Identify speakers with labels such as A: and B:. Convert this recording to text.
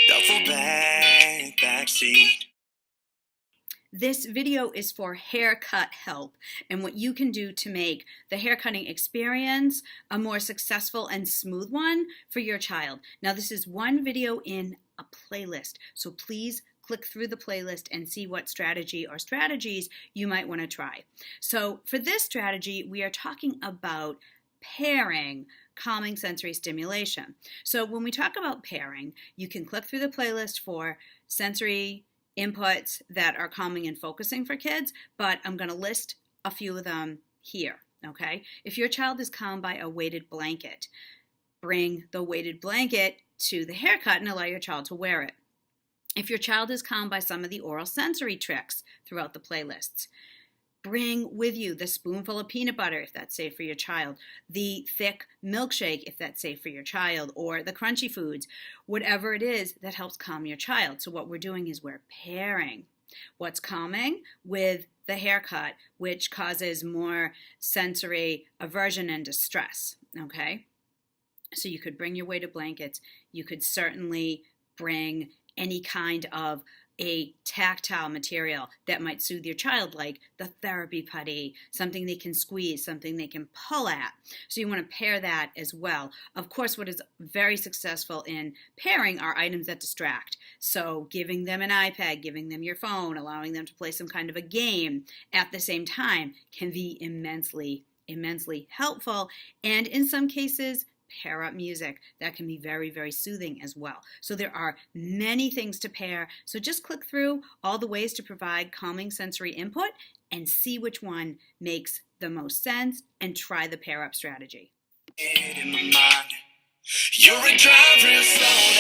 A: Duffel bag, backseat.
B: This video is for haircut help and what you can do to make the haircutting experience a more successful and smooth one for your child. Now, this is one video in a playlist, so please click through the playlist and see what strategy or strategies you might want to try. So for this strategy, we are talking about pairing calming sensory stimulation. So when we talk about pairing, you can click through the playlist for sensory inputs that are calming and focusing for kids, but I'm going to list a few of them here, okay? If your child is calmed by a weighted blanket, bring the weighted blanket to the haircut and allow your child to wear it. If your child is calmed by some of the oral sensory tricks throughout the playlists, bring with you the spoonful of peanut butter if that's safe for your child, the thick milkshake if that's safe for your child, or the crunchy foods, whatever it is that helps calm your child. So what we're doing is we're pairing what's calming with the haircut, which causes more sensory aversion and distress, okay? So you could bring your weighted blankets. You could certainly bring any kind of a tactile material that might soothe your child, like the therapy putty, something they can squeeze, something they can pull at. So you want to pair that as well. Of course, what is very successful in pairing are items that distract. So giving them an iPad, giving them your phone, allowing them to play some kind of a game at the same time can be immensely helpful. And in some cases, pair up music. That can be very, very soothing as well. So there are many things to pair. So just click through all the ways to provide calming sensory input and see which one makes the most sense and try the pair up strategy.
A: In my mind, you're a drive real slow.